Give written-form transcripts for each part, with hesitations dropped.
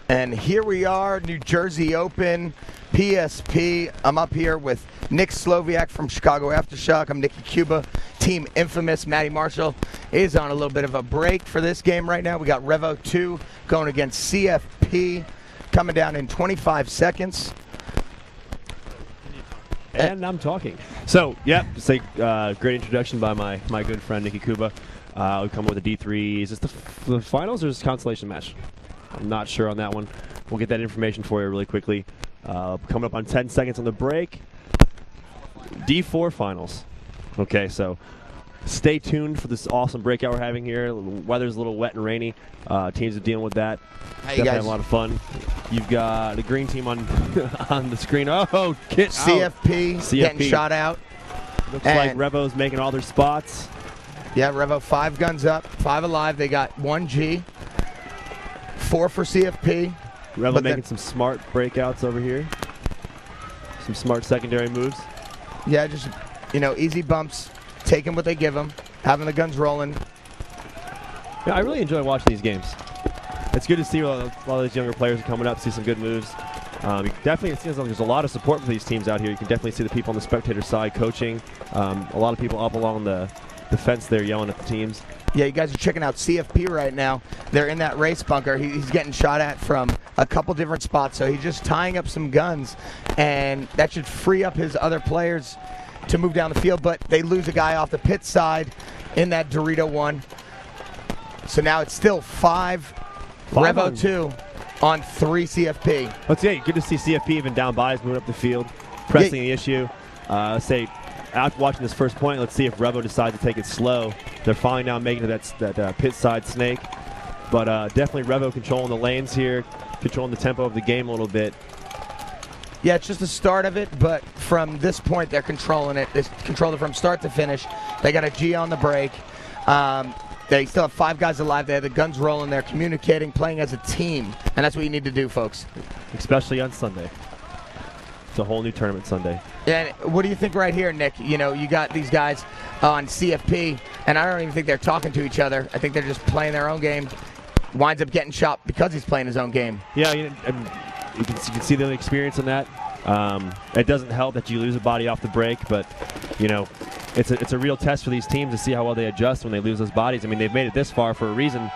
And here we are, New Jersey Open, PSP. I'm up here with Nick Sloviak from Chicago Aftershock. I'm Nicky Cuba, Team Infamous. Matty Marshall is on a little bit of a break for this game right now. We got Revo 2 going against CFP, coming down in 25 seconds. And I'm talking. So, yeah, it's a great introduction by my good friend Nicky Cuba. We come with a D3. Is this the finals or is this a consolation match? I'm not sure on that one. We'll get that information for you really quickly. Coming up on 10 seconds on the break. D4 finals. Okay, so stay tuned for this awesome breakout we're having here. The weather's a little wet and rainy. Teams are dealing with that. Definitely have a lot of fun. You've got the green team on on the screen. Oh, get CFP getting shot out. Looks like Revo's making all their spots. Yeah, Revo 5 guns up, 5 alive. They got 1G, 4 for CFP. Revo making some smart breakouts over here. Some smart secondary moves. Yeah, just, easy bumps, taking what they give them, having the guns rolling. Yeah, I really enjoy watching these games. It's good to see a lot of these younger players coming up, see some good moves. You definitely, it seems like there's a lot of support for these teams out here. You can definitely see the people on the spectator side coaching. A lot of people up along the fence there yelling at the teams. Yeah, you guys are checking out CFP right now. They're in that race bunker. He's getting shot at from a couple different spots, so he's just tying up some guns, and that should free up his other players to move down the field, but they lose a guy off the pit side in that Dorito 1. So now it's still 5 Revo 2 on 3 CFP. Let's see, good to see CFP even down by is moving up the field, pressing the issue. After watching this first point, let's see if Revo decides to take it slow. They're finally now making it that pit side snake. But definitely Revo controlling the lanes here, controlling the tempo of the game a little bit. Yeah, it's just the start of it, but from this point, they're controlling it. They control it from start to finish. They got a G on the break. They still have 5 guys alive. They have the guns rolling. They're communicating, playing as a team. And that's what you need to do, folks. Especially on Sunday. It's a whole new tournament Sunday. And what do you think right here, Nick? You got these guys on CFP, and I don't even think they're talking to each other. I think they're just playing their own game. Winds up getting shot because he's playing his own game. Yeah, you can see the experience in that. It doesn't help that you lose a body off the break, but it's a real test for these teams to see how well they adjust when they lose those bodies. I mean, they've made it this far for a reason.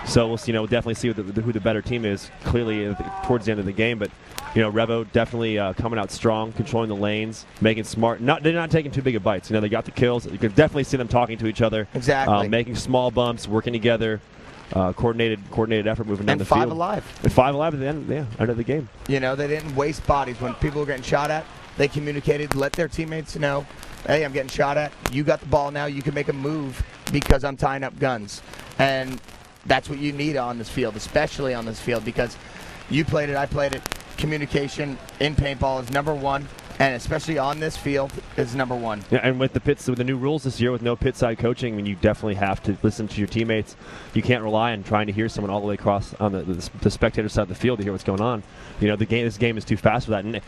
So we'll we'll definitely see who the better team is clearly towards the end of the game. But Revo definitely coming out strong, controlling the lanes, making smart. They're not taking too big of bites. They got the kills. You can definitely see them talking to each other. Exactly. Making small bumps, working together, coordinated effort moving down the field. And 5 alive. And 5 alive at the end of the game. They didn't waste bodies when people were getting shot at. They communicated, let their teammates know, hey, I'm getting shot at. You got the ball now. You can make a move because I'm tying up guns. And that's what you need on this field, especially on this field, because you played it, I played it. Communication in paintball is #1, and especially on this field is #1. Yeah, and with the new rules this year with no pit side coaching, I mean, you definitely have to listen to your teammates. You can't rely on trying to hear someone all the way across on the spectator side of the field to hear what's going on. This game is too fast for that.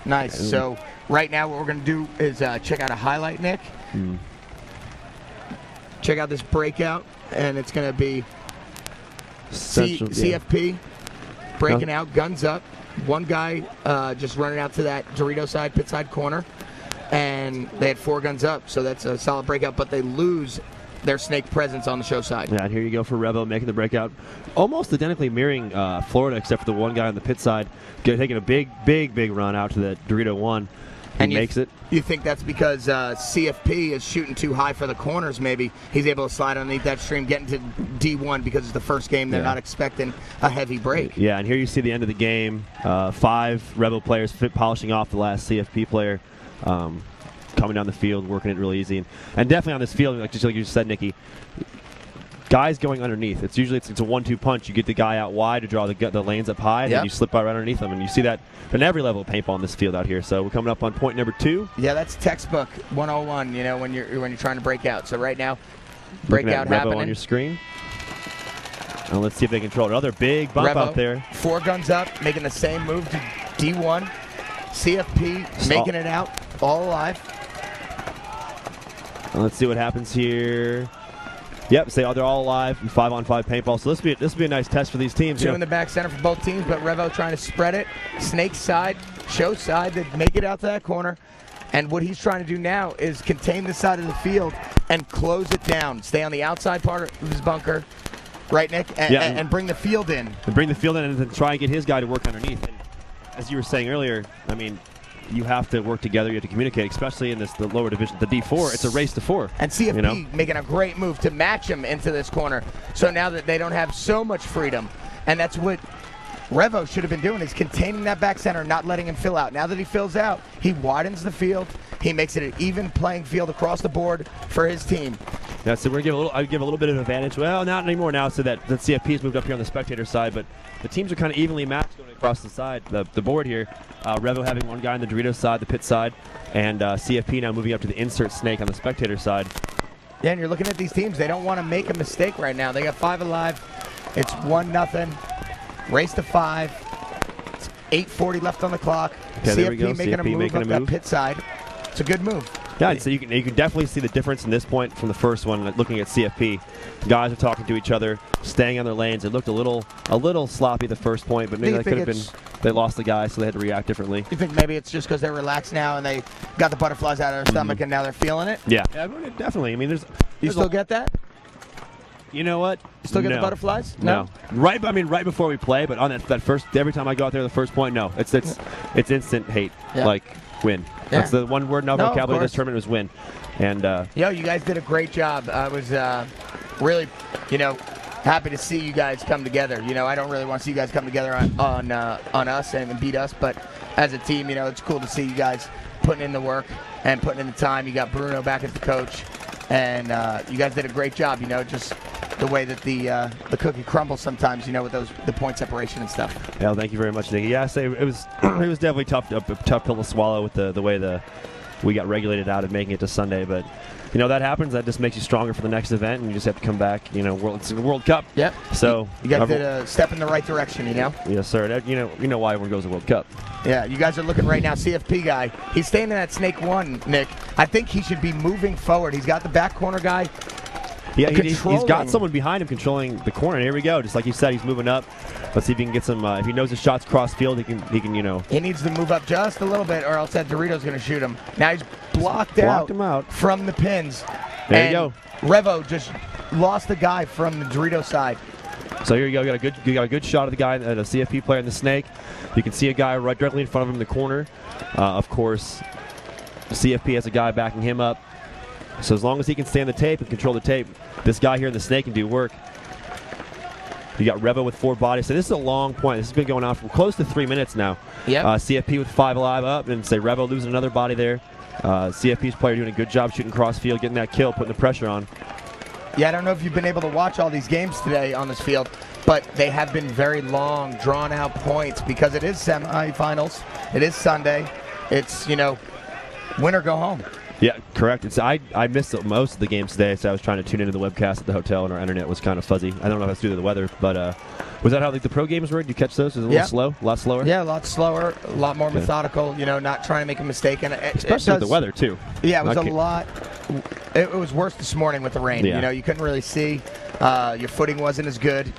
Nice. So right now what we're going to do is check out a highlight, Nick. Check out this breakout, and it's going to be CFP breaking out, guns up. One guy just running out to that Dorito side, pit side corner, and they had 4 guns up, so that's a solid breakout, but they lose their snake presence on the show side. Yeah, and here you go for Revo making the breakout. Almost identically mirroring Florida, except for the one guy on the pit side taking a big run out to the Dorito 1. And makes it. You think that's because CFP is shooting too high for the corners, maybe? He's able to slide underneath that stream, get into D1 because it's the first game. They're not expecting a heavy break. Yeah, and here you see the end of the game. 5 Revo players polishing off the last CFP player. Coming down the field, working it real easy. And definitely on this field, just like you said, Nicky, guys going underneath. It's usually it's a 1-2 punch. You get the guy out wide to draw the lanes up high, and then you slip right underneath them. And you see that in every level of paintball in this field out here. So we're coming up on point #2. Yeah, that's textbook 101. When you're trying to break out. So right now, breakout happening on your screen. And let's see if they control it. Another big bump out there. 4 guns up, making the same move to D1. CFP making it out, all alive. And let's see what happens here. Yep, say they're all alive in 5-on-5 paintball. So this will be a nice test for these teams. Two in the back center for both teams, but Revo trying to spread it. Snake side, show side to make it out to that corner. And what he's trying to do now is contain the side of the field and close it down. Stay on the outside part of his bunker. Right, Nick? And bring the field in. And bring the field in and then try and get his guy to work underneath. And as you were saying earlier, I mean, you have to work together. You have to communicate, especially in the lower division, the D4. It's a race to 4. And CFP making a great move to match him into this corner. So now that they don't have so much freedom, and that's what Revo should have been doing, is containing that back center, not letting him fill out. Now that he fills out, he widens the field. He makes it an even playing field across the board for his team. Yeah, so we're gonna give a little bit of advantage. Well, not anymore now, so that the CFP's moved up here on the spectator side, but the teams are kind of evenly matched going across the side, the board here. Revo having one guy on the Doritos side, the pit side, and CFP now moving up to the insert snake on the spectator side. Yeah, and you're looking at these teams. They don't want to make a mistake right now. They got 5 alive. It's 1-0. Race to 5. It's 8:40 left on the clock. Okay, there we go. CFP making a move up that pit side. It's a good move. Yeah, so you can definitely see the difference in this point from the first one. Looking at CFP, guys are talking to each other, staying on their lanes. It looked a little sloppy the first point, but maybe that could have been they lost the guy, so they had to react differently. You think maybe it's just because they're relaxed now and they got the butterflies out of their stomach and now they're feeling it? Yeah, definitely. I mean, you still get that? You know what? You still get the butterflies? No. Right. I mean, right before we play, but on that first, every time I go out there, the first point, no, it's instant hate, like win. Yeah. That's the one word in our vocabulary this tournament was win. And you guys did a great job. I was really, happy to see you guys come together. I don't really want to see you guys come together on us and beat us, but as a team, it's cool to see you guys putting in the work and putting in the time. You got Bruno back as the coach, and you guys did a great job. Just the way that the cookie crumbles sometimes, with the point separation and stuff. Yeah, thank you very much, Nicky. Yeah, I say it was definitely a tough pill to swallow with the way we got regulated out of making it to Sunday, but that happens. That just makes you stronger for the next event, and you just have to come back. It's the World Cup. Yep. So you got to step in the right direction. Yes, sir. You know why everyone goes to World Cup. Yeah, you guys are looking right now. CFP guy, he's staying in that snake 1, Nick. I think he should be moving forward. He's got the back corner guy. Yeah, he's got someone behind him controlling the corner. And here we go. Just like you said, he's moving up. Let's see if he can get some. If he knows his shots cross field, he can. He needs to move up just a little bit, or else that Dorito's going to shoot him. Now he's blocked him out from the pins. There you go. Revo just lost the guy from the Dorito side. So here you go. You got a good shot of the guy, the CFP player in the snake. You can see a guy right directly in front of him in the corner. Of course, CFP has a guy backing him up. So as long as he can stay on the tape and control the tape, this guy here in the snake can do work. You got Revo with 4 bodies. So this is a long point. This has been going on for close to 3 minutes now. Yep. CFP with 5 alive up, and say Revo losing another body there. CFP's player doing a good job shooting cross field, getting that kill, putting the pressure on. Yeah, I don't know if you've been able to watch all these games today on this field, but they have been very long, drawn-out points because it is semifinals. It is Sunday. It's, win or go home. Yeah, correct. I missed most of the games today, so I was trying to tune into the webcast at the hotel, and our internet was kind of fuzzy. I don't know if that's due to the weather, but was that how the pro games were? Did you catch those? Was it a little slow? A lot slower? Yeah, a lot slower, a lot more methodical, not trying to make a mistake. And especially with the weather, too. Yeah, it was a lot. It was worse this morning with the rain. Yeah. You couldn't really see. Your footing wasn't as good.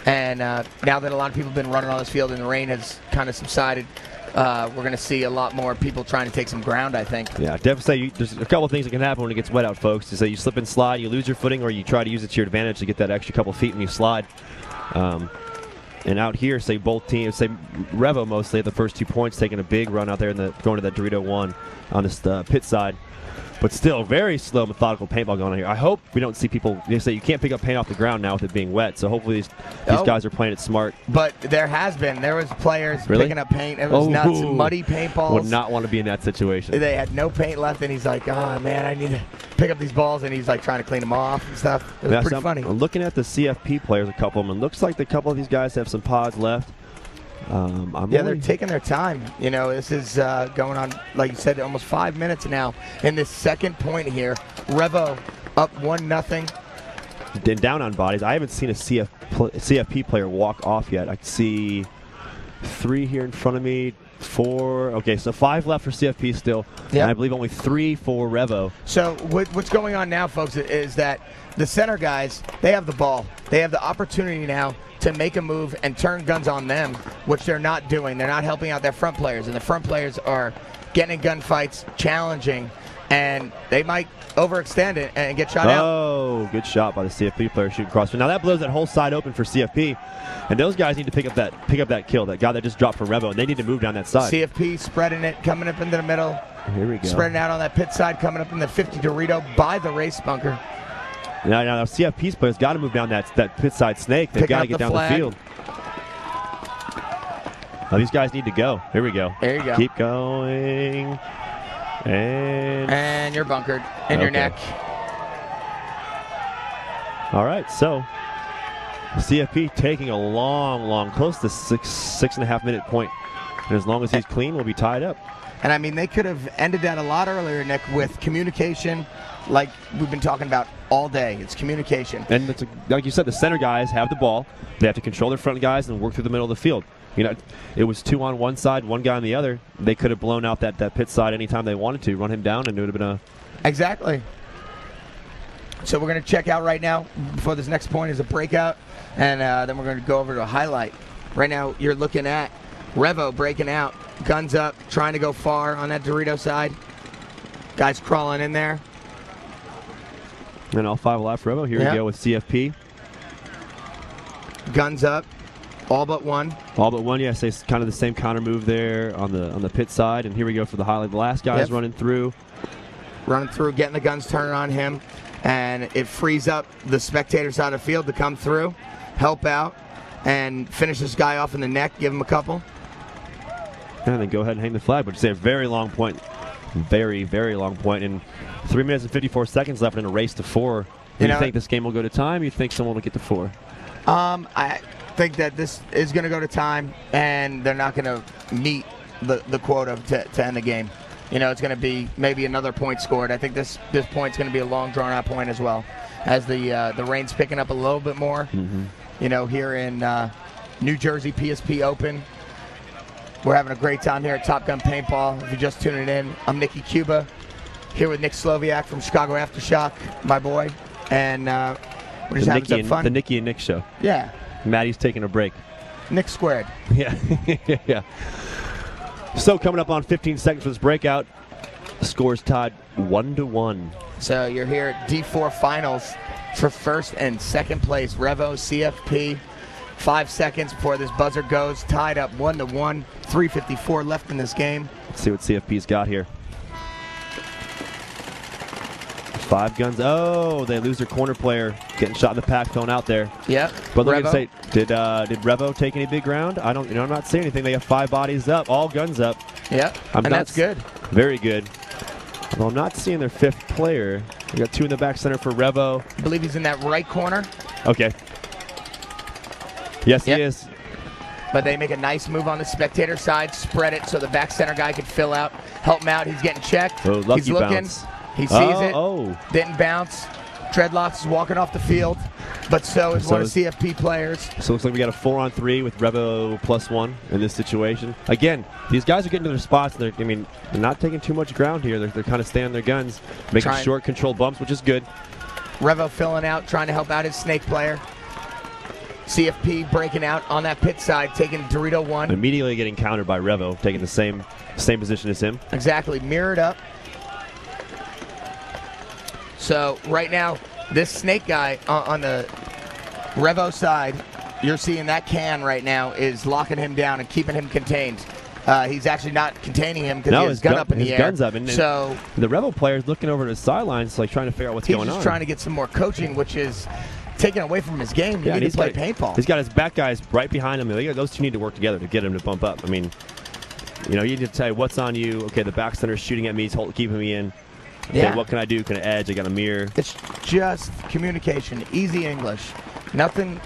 And now that a lot of people have been running on this field and the rain has kind of subsided, we're going to see a lot more people trying to take some ground, I think. Yeah, definitely. There's a couple of things that can happen when it gets wet out, folks. Is that you slip and slide, you lose your footing, or you try to use it to your advantage to get that extra couple feet when you slide. And out here, say both teams, say Revo mostly at the first 2 points, taking a big run out there going to that Dorito 1 on this pit side. But still, very slow, methodical paintball going on here. I hope we don't see people. They say you can't pick up paint off the ground now with it being wet. So hopefully these guys are playing it smart. But there was players picking up paint. It was nuts, muddy paintballs. Would not want to be in that situation. They had no paint left, and he's like, "Oh man, I need to pick up these balls," and he's like trying to clean them off and stuff. It was pretty funny. I'm looking at the CFP players, a couple of them. It looks like a couple of these guys have some pods left. They're taking their time. This is going on, like you said, almost 5 minutes now. In this second point here, Revo up 1-0. And down on bodies. I haven't seen a CFP player walk off yet. I can see 3 here in front of me. Okay, so 5 left for CFP still. Yep. And I believe only 3 for Revo. So what's going on now, folks, is that the center guys, they have the ball. They have the opportunity now to make a move and turn guns on them, which they're not doing. They're not helping out their front players, and the front players are getting in gunfights, challenging, and they might overextend it and get shot out. Oh, good shot by the CFP player shooting cross. Now that blows that whole side open for CFP, and those guys need to pick up that kill. That guy that just dropped for Revo, and they need to move down that side. CFP spreading it, coming up into the middle. Here we go. Spreading out on that pit side, coming up in the 50 Dorito by the race bunker. Now CFP's players got to move down that pit side snake. They've got to get down the field. Now these guys need to go. Here we go. There you go. Keep going. And you're bunkered in your neck. All right, so CFP taking a long, close to 6.5 minute point. And as long as he's clean, we'll be tied up. And I mean, they could have ended that a lot earlier, Nick, with communication, like we've been talking about all day. It's communication. And it's like you said, the center guys have the ball. They have to control their front guys and work through the middle of the field. You know, it was 2 on one side, 1 guy on the other. They could have blown out that pit side anytime they wanted to, run him down, and it would have been a... Exactly. So we're going to check out right now. Before this next point is a breakout, and then we're going to go over to a highlight. Right now, you're looking at Revo breaking out, guns up, trying to go far on that Dorito side. Guys crawling in there. And all 5 left for Revo. Here we go with CFP. Guns up. All but one. All but one, yes. It's kind of the same counter move there on the pit side. And here we go for the highlight. The last guy's running through. Running through, getting the guns turning on him. And it frees up the spectator side of the field to come through, help out, and finish this guy off in the neck, give him a couple. And then go ahead and hang the flag. But it's a very long point. Very, very long point. And 3 minutes and 54 seconds left in a race to 4. Do you think this game will go to time? You think someone will get to 4? I think that this is going to go to time, and they're not going to meet the quota to end the game. You know, it's going to be maybe another point scored. I think this point's going to be a long, drawn-out point as well, as the rain's picking up a little bit more. You know, here in New Jersey PSP Open, we're having a great time here at Top Gun Paintball. If you're just tuning in, I'm Nicky Cuba, here with Nick Sloviak from Chicago Aftershock, my boy, and we're just having some fun. The Nicky and Nick show. Yeah. Maddie's taking a break. Nick squared. Yeah. Yeah. So coming up on 15 seconds for this breakout, the score's tied 1-1. So you're here at D4 Finals for first and second place. Revo, CFP, 5 seconds before this buzzer goes. Tied up 1-1, 3:54 left in this game. Let's see what CFP's got here. 5 guns. Oh, they lose their corner player. Getting shot in the pack, thrown out there. Yep. But look and say, did Revo take any big ground? I'm not seeing anything. They have 5 bodies up, all guns up. Yep. And that's good. Very good. Although I'm not seeing their 5th player. We got 2 in the back center for Revo. I believe he's in that right corner. Okay. Yes, he is. But they make a nice move on the spectator side, spread it so the back center guy could fill out, help him out. He's getting checked. Oh, lucky he's looking. Bounce. He sees it. Oh. Didn't bounce. Dreadlocks is walking off the field, but so is one of the CFP players. So it looks like we got a 4-on-3 with Revo +1 in this situation. Again, these guys are getting to their spots. They're not taking too much ground here. They're kind of staying on their guns, making short control bumps, which is good. Revo filling out, trying to help out his snake player. CFP breaking out on that pit side, taking Dorito 1. Immediately getting countered by Revo, taking the same position as him. Exactly, mirrored up. So right now, this snake guy on the Revo side, you're seeing that can right now is locking him down and keeping him contained. He's actually not containing him because he has his gun up in the air. Gun's up. And so the Revo player's looking over to the sidelines, like trying to figure out what's going on. He's just trying to get some more coaching, which is taken away from his game. You need to play paintball. He's got his back guys right behind him. Those two need to work together to get him to bump up. I mean, you need to tell you what's on you. Okay, the back center's shooting at me. He's keeping me in. Okay, what can I do? Can I edge? I got a mirror. It's just communication, easy English. Nothing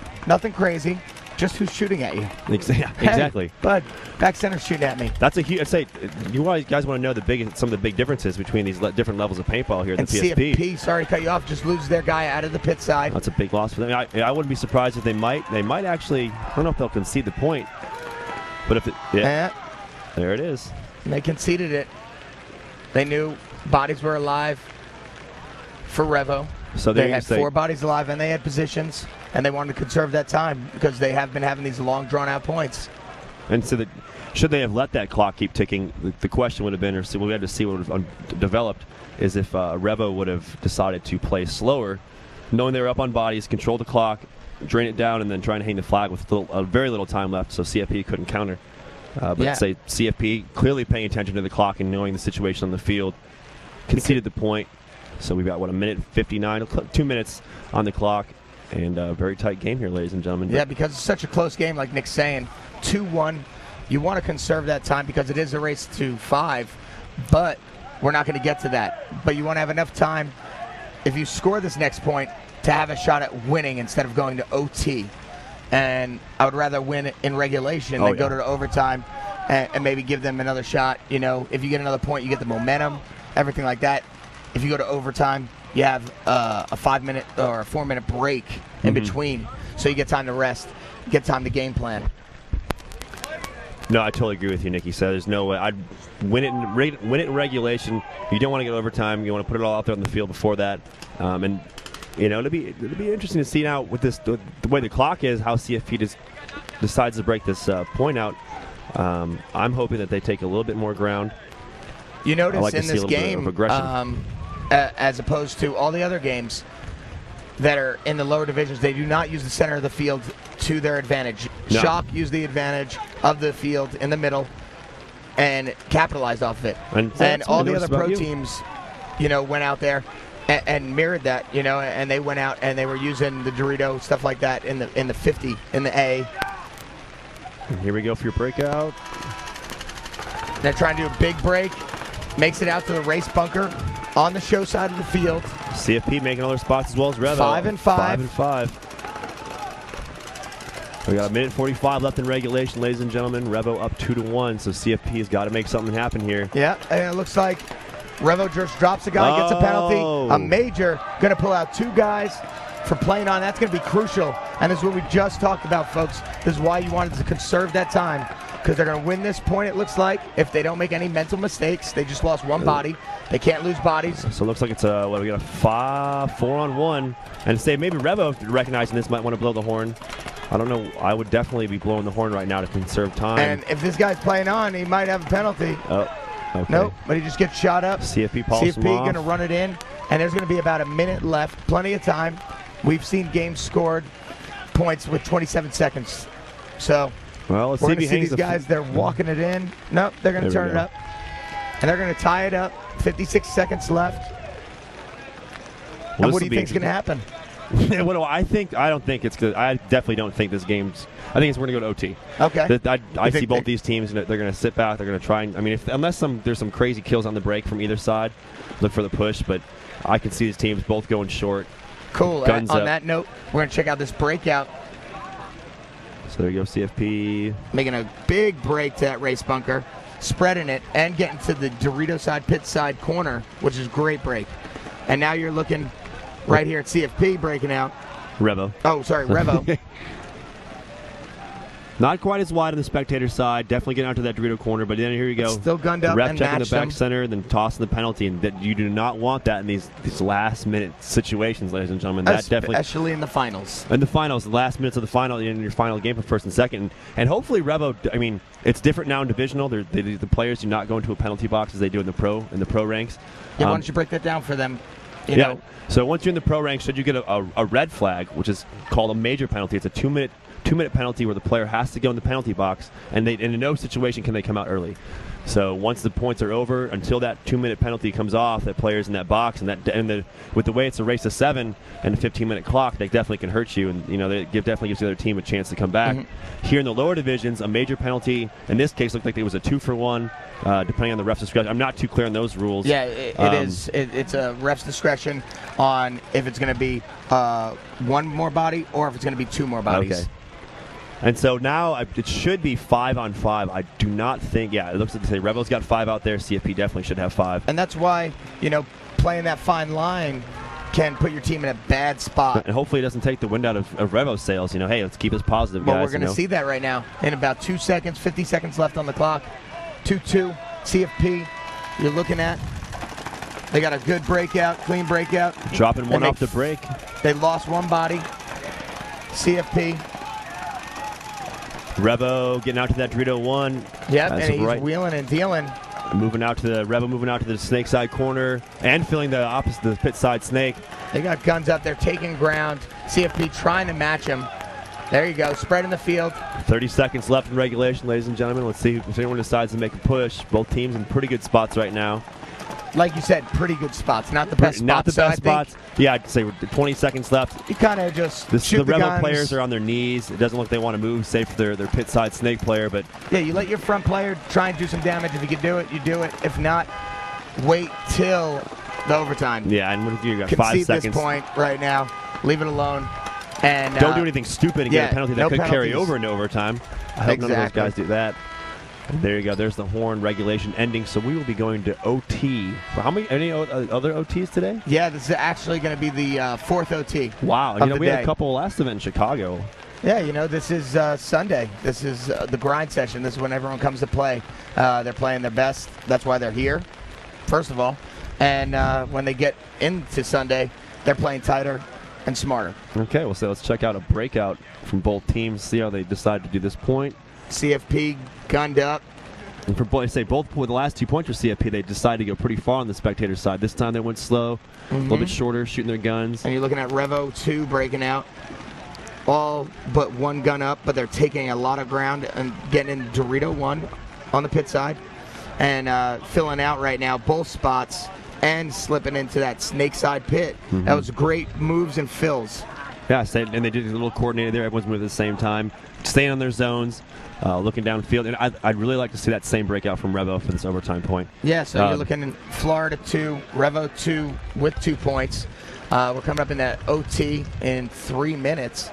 crazy. Just who's shooting at you. Exactly. Hey, bud, back center's shooting at me. That's a huge. I'd say you guys want to know some of the big differences between these different levels of paintball here at the PSP. CFP, sorry to cut you off, just loses their guy out of the pit side. That's a big loss for them. I wouldn't be surprised if they might actually. I don't know if they'll concede the point, but if There it is. And they conceded it. They knew bodies were alive for Revo. So they had 4 bodies alive, and they had positions, and they wanted to conserve that time because they have been having these long, drawn-out points. And so, should they have let that clock keep ticking, the question would have been, or we had to see what would have developed, is if Revo would have decided to play slower, knowing they were up on bodies, control the clock, drain it down, and then try and hang the flag with very little time left, so CFP couldn't counter. But say CFP clearly paying attention to the clock and knowing the situation on the field, conceded the point. So we've got, what, a minute 59, 2 minutes on the clock, and a very tight game here, ladies and gentlemen. Yeah, because it's such a close game, like Nick's saying, 2-1. You want to conserve that time because it is a race to 5, but we're not going to get to that. But you want to have enough time, if you score this next point, to have a shot at winning instead of going to OT. And I would rather win in regulation than go to the overtime and maybe give them another shot. You know, if you get another point, you get the momentum, everything like that. If you go to overtime, you have a 5-minute or a 4-minute break in between, so you get time to rest, get time to game plan. No, I totally agree with you, Nicky. So there's no way I'd win it in regulation. You don't want to get overtime. You want to put it all out there on the field before that, and you know it'll be interesting to see now with this the way the clock is, how CFP decides to break this point out. I'm hoping that they take a little bit more ground. You notice like in this game, as opposed to all the other games that are in the lower divisions, they do not use the center of the field to their advantage. No. Shock used the advantage of the field in the middle and capitalized off of it. And all the other pro teams, you know, went out there and mirrored that, you know, and they went out and they were using the Dorito, stuff like that in the 50, in the A. And here we go for your breakout. They're trying to do a big break. Makes it out to the race bunker on the show side of the field. CFP making all their spots as well as Revo. 5 and 5. 5 and 5. We got a minute 45 left in regulation, ladies and gentlemen. Revo up 2-1, so CFP's got to make something happen here. Yeah, and it looks like Revo just drops a guy, gets a penalty. A major going to pull out 2 guys for playing on. That's going to be crucial, and this is what we just talked about, folks. This is why you wanted to conserve that time, because they're going to win this point, it looks like, if they don't make any mental mistakes. They just lost 1 body. They can't lose bodies. So it looks like it's a, what, we got a 4-on-1. And say maybe Revo, recognizing this, might want to blow the horn. I don't know. I would definitely be blowing the horn right now to conserve time. And if this guy's playing on, he might have a penalty. Oh, okay. Nope, but he just gets shot up. CFP polishes him off. going to run it in, and there's going to be about a minute left. Plenty of time. We've seen games scored points with 27 seconds. So well, let's we're see going to see these guys. They're walking it in. Nope, they're going to turn it up. And they're going to tie it up. 56 seconds left. Well, and what do you think is going to happen? What do I think? I don't think it's good. I definitely don't think this game's. I think we're going to go to OT. Okay. I see both these teams. They're going to sit back. They're going to try and. I mean, unless there's some crazy kills on the break from either side, look for the push. But I can see these teams both going short. Cool. Guns on up. that note, we're going to check out this breakout. So there you go, CFP. Making a big break to that race bunker, spreading it, and getting to the Dorito side, pit side corner, which is a great break. And now you're looking right here at CFP breaking out. Revo. Oh, sorry, Revo. Not quite as wide on the spectator side. Definitely getting out to that Dorito corner, but then here you go. Still gunned up Ref and checking the matched back them. center, and then tossing the penalty. And that you do not want that in these last-minute situations, ladies and gentlemen. That definitely, especially in the finals. In the finals, the last minutes of the final, in your final game for first and second. And hopefully Revo, I mean, it's different now in divisional. The players do not go into a penalty box as they do in the pro ranks. Yeah, why don't you break that down for them? You yeah. know. So once you're in the pro ranks, should you get a red flag, which is called a major penalty, it's a 2-minute penalty where the player has to go in the penalty box, and in no situation can they come out early. So once the points are over, until that 2-minute penalty comes off, that player's in that box, with the way it's a race of 7 and a 15-minute clock, they definitely can hurt you, and it definitely gives the other team a chance to come back. Here in the lower divisions, a major penalty in this case looked like it was a 2-for-1, depending on the ref's discretion. I'm not too clear on those rules. Yeah, it is. It's a ref's discretion on if it's going to be 1 more body or if it's going to be 2 more bodies. Okay. And so now it should be 5-on-5. I do not think, it looks like they say Revo's got 5 out there. CFP definitely should have 5. And that's why, playing that fine line can put your team in a bad spot. And hopefully it doesn't take the wind out of Revo's sails. Hey, let's keep this positive, well, guys. Well, we're going to see that right now. In about 2 seconds, 50 seconds left on the clock. 2-2 CFP you're looking at. They got a good breakout, clean breakout. Dropping one off the break. They lost one body. CFP. Revo getting out to that Dorito 1. Yep, and he's wheeling and dealing. Moving out to the Revo, moving out to the snake side corner, and filling the opposite, the pit side snake. They got guns up there, taking ground. CFP trying to match him. There you go, spreading the field. 30 seconds left in regulation, ladies and gentlemen. Let's see if anyone decides to make a push. Both teams in pretty good spots right now. Like you said, pretty good spots. Not the best spots. Not the best spots. Yeah, I'd say 20 seconds left. You kind of just shoot the Revo guns. players are on their knees. It doesn't look like they want to move, save for their pit side snake player. But yeah, you let your front player try and do some damage. If you can do it, you do it. If not, wait till the overtime. Yeah, and you got Concede 5 seconds. this point right now. Leave it alone. And don't do anything stupid and get a penalty that could carry over into overtime. I hope none of those guys do that. And there you go. There's the horn regulation ending. So we will be going to OT. How many? Any other OTs today? Yeah, this is actually going to be the fourth OT. Wow. We had a couple last event in Chicago. Yeah, this is Sunday. This is the grind session. This is when everyone comes to play. They're playing their best. That's why they're here, first of all. And when they get into Sunday, they're playing tighter and smarter. Okay, well, so let's check out a breakout from both teams, see how they decide to do this point. CFP gunned up. And for the last 2 points for CFP, they decided to go pretty far on the spectator side. This time they went slow, a little bit shorter, shooting their guns. And you're looking at Revo 2 breaking out. All but one gun up, but they're taking a lot of ground and getting in Dorito 1 on the pit side. And filling out right now both spots and slipping into that snake side pit. That was great moves and fills. Yeah, and they did a little coordinated there. Everyone's moving at the same time, staying on their zones, looking downfield. And I'd really like to see that same breakout from Revo for this overtime point. Yeah, so you're looking in Florida 2, Revo 2 with 2 points. We're coming up in that OT in 3 minutes.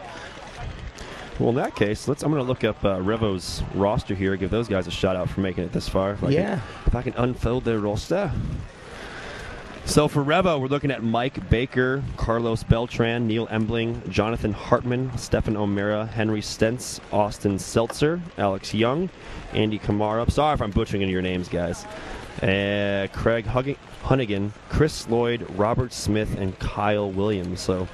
Well, in that case, I'm going to look up Revo's roster here, give those guys a shout out for making it this far. If I can unfold their roster. So for Revo, we're looking at Mike Baker, Carlos Beltran, Neil Embling, Jonathan Hartman, Stefan O'Mara, Henry Stentz, Austin Seltzer, Alex Young, Andy Kamara. Sorry if I'm butchering any of your names, guys. Craig Hunnigan, Chris Lloyd, Robert Smith, and Kyle Williams. So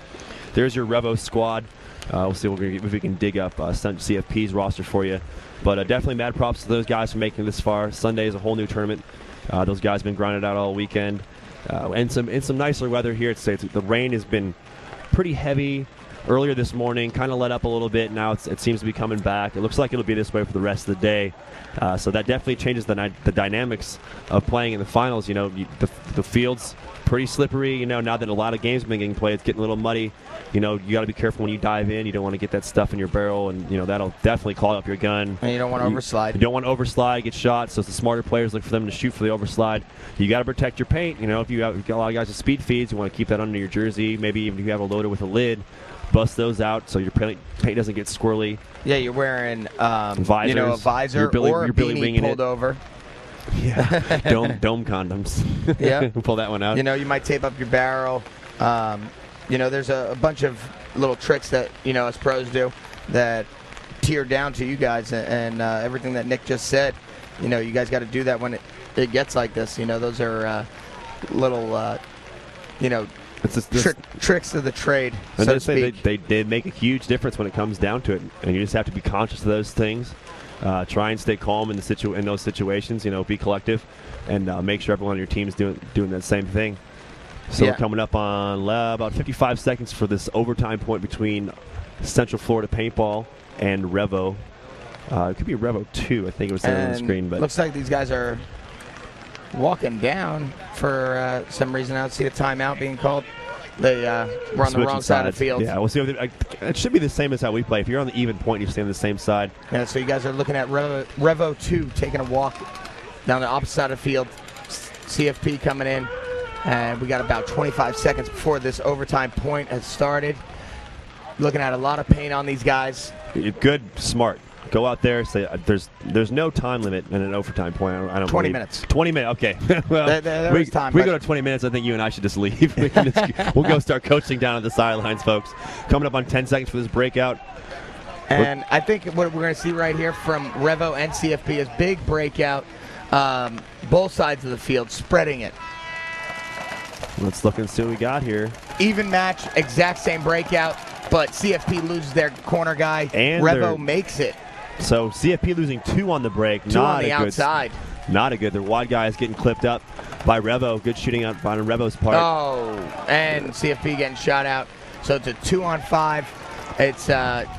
there's your Revo squad. We'll see if we can dig up CFP's roster for you. But definitely mad props to those guys for making it this far. Sunday is a whole new tournament. Those guys have been grinding out all weekend. And some nicer weather here today. The rain has been pretty heavy earlier this morning, kind of let up a little bit. Now it seems to be coming back. It looks like it'll be this way for the rest of the day. So that definitely changes the dynamics of playing in the finals. The field's pretty slippery. Now that a lot of games have been getting played, it's getting a little muddy. You got to be careful when you dive in. You don't want to get that stuff in your barrel, and that'll definitely clog up your gun. And you don't want to overslide. You don't want to overslide, get shot. So the smarter players look for them to shoot for the overslide. You got to protect your paint. If you've got a lot of guys with speed feeds, you want to keep that under your jersey. Maybe even if you have a loader with a lid, bust those out so your paint doesn't get squirrely. Yeah, you're wearing visors, a visor you're or a beanie pulled over. Yeah, dome condoms. Yeah, pull that one out. You might tape up your barrel. There's a bunch of little tricks that us pros do that tier down to you guys, and everything that Nick just said. You guys got to do that when it gets like this. Those are little tricks of the trade, and so to speak. They make a huge difference when it comes down to it, and you just have to be conscious of those things. Try and stay calm in those situations. Be collective, and make sure everyone on your team is doing that same thing. So we're coming up on about 55 seconds for this overtime point between Central Florida Paintball and Revo. It could be Revo 2, I think it was there on the screen. But looks like these guys are walking down for some reason. I don't see the timeout being called. They were on the wrong side of the field. Yeah, we'll see. It should be the same as how we play. If you're on the even point, you stay on the same side. Yeah, so you guys are looking at Revo 2 taking a walk down the opposite side of the field. CFP coming in. And we got about 25 seconds before this overtime point has started. Looking at a lot of paint on these guys. Good, smart. Go out there. Say there's no time limit in an overtime point. I don't 20 believe. minutes. 20 minutes. Okay. Well, there is time. We go to 20 minutes. I think you and I should just leave. We'll go start coaching down at the sidelines, folks. Coming up on 10 seconds for this breakout. And I think what we're going to see right here from Revo and CFP is big breakout. both sides of the field, spreading it. Let's look and see what we got here. Even match, exact same breakout, but CFP loses their corner guy. And Revo makes it. So CFP losing 2 on the break. Two on the outside. Not a good. Their wide guy is getting clipped up by Revo. Good shooting on Revo's part. Oh, and CFP getting shot out. So it's a 2-on-5. It's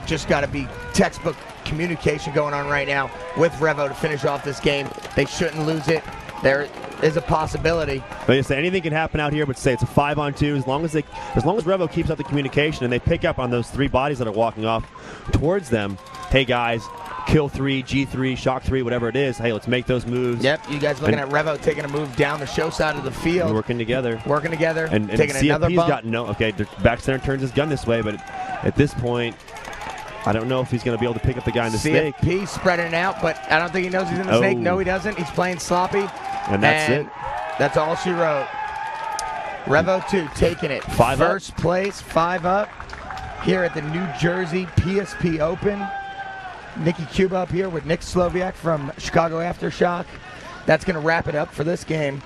just got to be textbook communication going on right now with Revo to finish off this game. They shouldn't lose it. There is a possibility. But you say anything can happen out here, but say it's a 5-on-2 as long as Revo keeps up the communication and they pick up on those 3 bodies that are walking off towards them. Hey guys, kill 3, G3, shock 3, whatever it is. Hey, let's make those moves. Yep, you guys looking at Revo taking a move down the show side of the field. Working together. And taking CFP's another bump. got no. Okay, back center turns his gun this way, but at this point, I don't know if he's going to be able to pick up the guy in the snake. CFP spreading it out, but I don't think he knows he's in the snake. No, he doesn't. He's playing sloppy. And that's it. That's all she wrote. Revo 2 taking it. 5 First place, 5 up here at the New Jersey PSP Open. Nikki Cuba up here with Nick Sloviak from Chicago Aftershock. That's going to wrap it up for this game.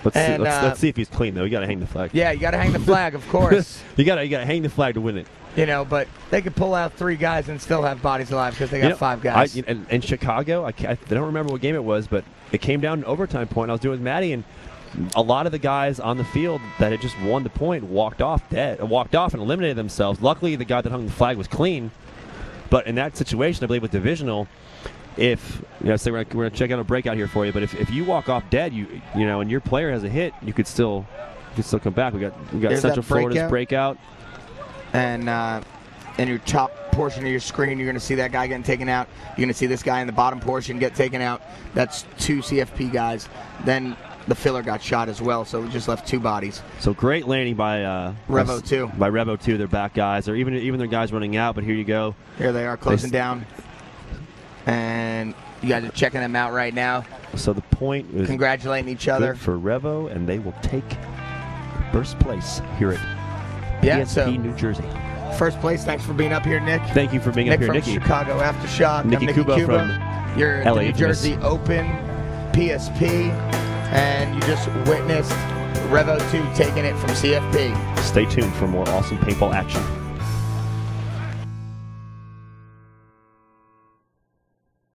Let's see if he's clean, though. You got to hang the flag. Yeah, you got to hang the flag, of course. you got to hang the flag to win it. You know, but they could pull out 3 guys and still have bodies alive because they got 5 guys. In Chicago, I don't remember what game it was, but it came down to overtime point. I was doing with Maddie, and a lot of the guys on the field that had just won the point walked off and eliminated themselves. Luckily, the guy that hung the flag was clean. But in that situation, I believe with divisional, if say we're gonna check out a breakout here for you, but if you walk off dead, and your player has a hit, you could still come back. We got Central Florida's breakout. And in your top portion of your screen, you're going to see that guy getting taken out. You're going to see this guy in the bottom portion get taken out. That's 2 CFP guys. Then the filler got shot as well, so we just left 2 bodies. So great landing by Revo 2. By Revo 2, their back guys, or even their guys running out. But here you go. Here they are closing down, and you guys are checking them out right now. So the point is congratulating each other for Revo, and they will take first place here at PSP New Jersey. First place. Thanks for being up here, Nick. Thank you for being up here, Nick. From Chicago Aftershock. Nikki Cuba from You're LA the New Jersey Open PSP, and you just witnessed Revo 2 taking it from CFP. Stay tuned for more awesome paintball action.